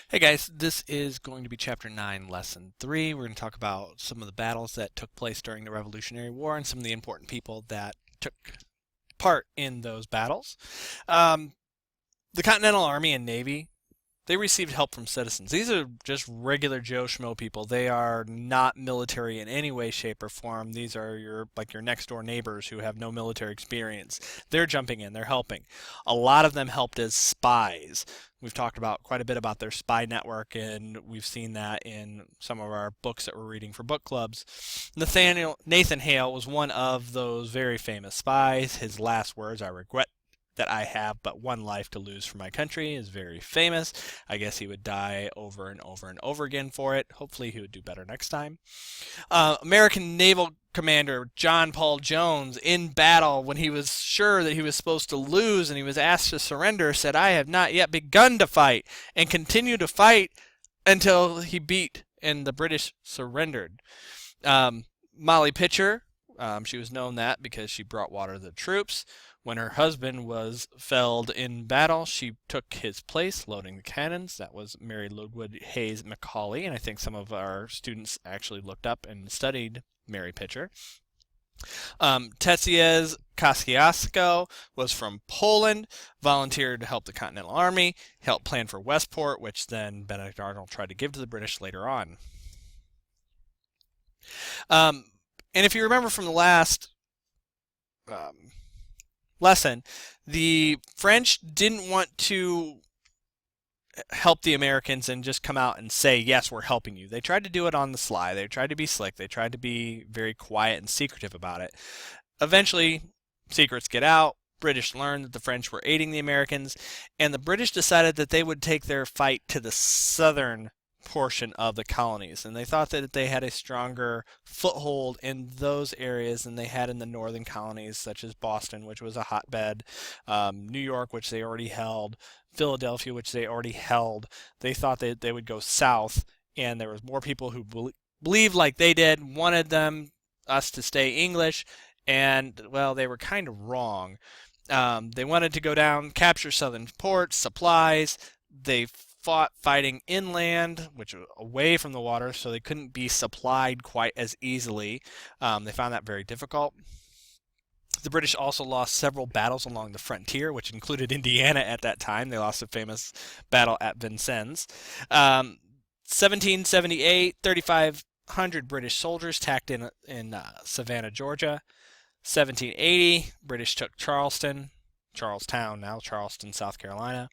Hey guys, this is going to be Chapter 9, Lesson 3. We're going to talk about some of the battles that took place during the Revolutionary War and some of the important people that took part in those battles. Um, the Continental Army and Navy, they received help from citizens. These are just regular Joe Schmo people. They are not military in any way, shape, or form. These are your next door neighbors who have no military experience. They're jumping in, they're helping. A lot of them helped as spies. We've talked about quite a bit about their spy network, and we've seen that in some of our books that we're reading for book clubs. Nathan Hale was one of those very famous spies. His last words, "I regret that I have but one life to lose for my country," is very famous. I guess he would die over and over and over again for it. Hopefully he would do better next time. American Naval Commander John Paul Jones, in battle when he was sure that he was supposed to lose and he was asked to surrender, said, "I have not yet begun to fight," and continued to fight until he beat and the British surrendered. Molly Pitcher, she was known that because she brought water to the troops. When her husband was felled in battle, she took his place, loading the cannons. That was Mary Ludwig Hayes Macaulay, and I think some of our students actually looked up and studied Mary Pitcher. Tecieś Kosciuszko was from Poland, volunteered to help the Continental Army, helped plan for Westport, which then Benedict Arnold tried to give to the British later on. Um, and if you remember from the last lesson, the French didn't want to help the Americans and just come out and say, "Yes, we're helping you." They tried to do it on the sly. They tried to be slick. They tried to be very quiet and secretive about it. Eventually, secrets get out. British learned that the French were aiding the Americans, and the British decided that they would take their fight to the southern portion of the colonies, and they thought that they had a stronger foothold in those areas than they had in the northern colonies, such as Boston, which was a hotbed, New York, which they already held, Philadelphia, which they already held. They thought that they would go south, and there was more people who believed like they did, wanted us to stay English, and well, they were kind of wrong. They wanted to go down, capture southern ports, supplies. They fought fighting inland, which was away from the water, so they couldn't be supplied quite as easily. They found that very difficult. The British also lost several battles along the frontier, which included Indiana at that time. They lost a famous battle at Vincennes. 1778, 3,500 British soldiers tacked in Savannah, Georgia. 1780, British took Charlestown now, Charleston, South Carolina.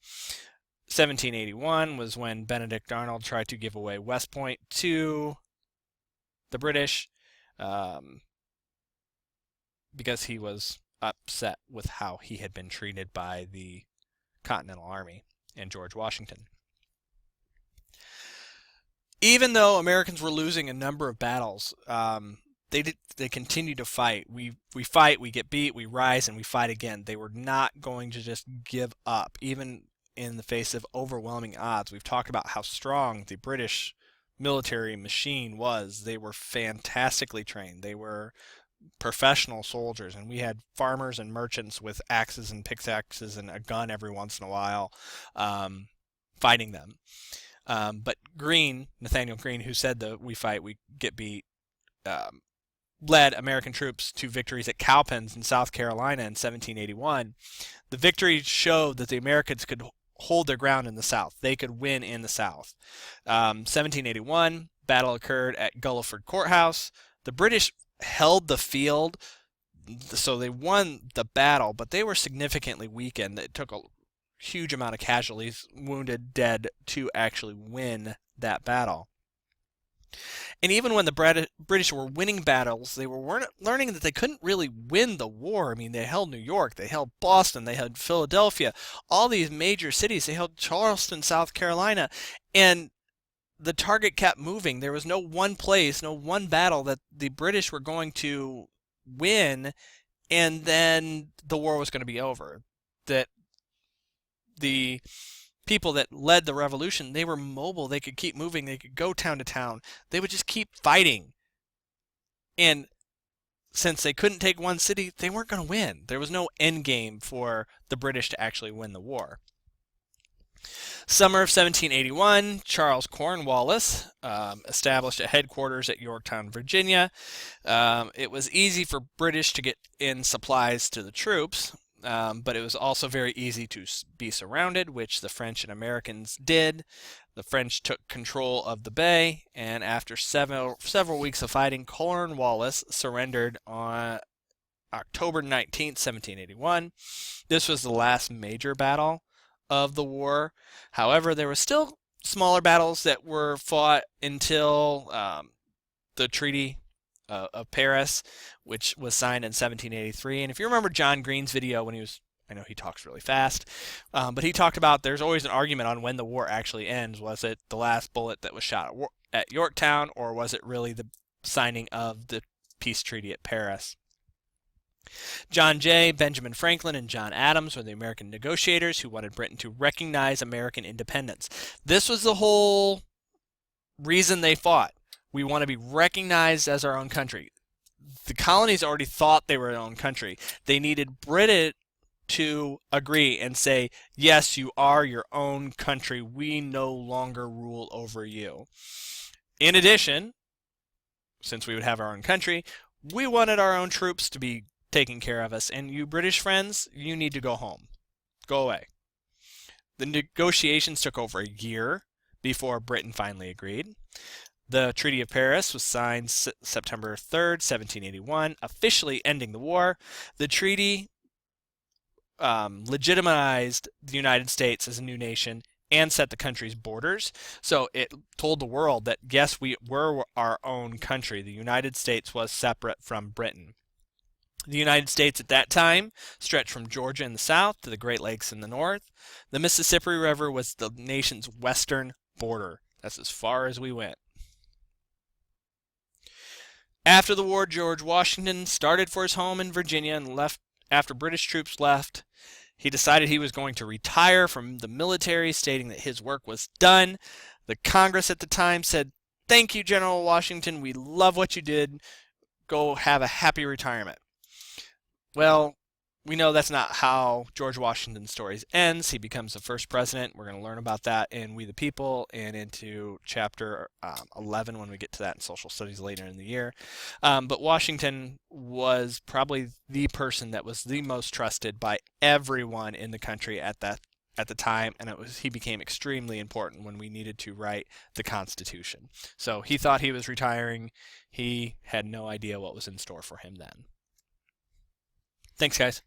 1781 was when Benedict Arnold tried to give away West Point to the British because he was upset with how he had been treated by the Continental Army and George Washington. Even though Americans were losing a number of battles, they continued to fight. We fight, we get beat, we rise, and we fight again. They were not going to just give up, even in the face of overwhelming odds. We've talked about how strong the British military machine was. They were fantastically trained. They were professional soldiers, and we had farmers and merchants with axes and pickaxes and a gun every once in a while fighting them. But Nathaniel Greene, who said that we fight, we get beat, led American troops to victories at Cowpens in South Carolina in 1781. The victory showed that the Americans could hold their ground in the South. They could win in the South. 1781, battle occurred at Gulliford Courthouse. The British held the field, so they won the battle, but they were significantly weakened. It took a huge amount of casualties, wounded, dead, to actually win that battle. And even when the British were winning battles, they were learning that they couldn't really win the war. I mean, they held New York, they held Boston, they held Philadelphia, all these major cities. They held Charleston, South Carolina, and the target kept moving. There was no one place, no one battle that the British were going to win, and then the war was going to be over. That the people that led the revolution, they were mobile. They could keep moving. They could go town to town. They would just keep fighting. And since they couldn't take one city, they weren't going to win. There was no end game for the British to actually win the war. Summer of 1781, Charles Cornwallis established a headquarters at Yorktown, Virginia. It was easy for British to get in supplies to the troops, but it was also very easy to be surrounded, which the French and Americans did. The French took control of the bay, and after several weeks of fighting, Cornwallis surrendered on October 19th, 1781. This was the last major battle of the war. However, there were still smaller battles that were fought until the Treaty of Paris, which was signed in 1783. And if you remember John Green's video when he was, I know he talks really fast, but he talked about there's always an argument on when the war actually ends. Was it the last bullet that was shot at Yorktown, or was it really the signing of the peace treaty at Paris? John Jay, Benjamin Franklin, and John Adams were the American negotiators who wanted Britain to recognize American independence. This was the whole reason they fought. We want to be recognized as our own country. The colonies already thought they were their own country. They needed Britain to agree and say, yes, you are your own country. We no longer rule over you. In addition, since we would have our own country, we wanted our own troops to be taking care of us. And you British friends, you need to go home. Go away. The negotiations took over a year before Britain finally agreed. The Treaty of Paris was signed September 3rd, 1781, officially ending the war. The treaty legitimized the United States as a new nation and set the country's borders. So it told the world that, yes, we were our own country. The United States was separate from Britain. The United States at that time stretched from Georgia in the south to the Great Lakes in the north. The Mississippi River was the nation's western border. That's as far as we went. After the war, George Washington started for his home in Virginia and left after British troops left. He decided he was going to retire from the military, stating that his work was done. The Congress at the time said, "Thank you, General Washington. We love what you did. Go have a happy retirement." Well, we know that's not how George Washington's story ends. He becomes the first president. We're going to learn about that in We the People and into chapter 11 when we get to that in social studies later in the year. But Washington was probably the person that was the most trusted by everyone in the country at the time, and he became extremely important when we needed to write the Constitution. So he thought he was retiring. He had no idea what was in store for him then. Thanks, guys.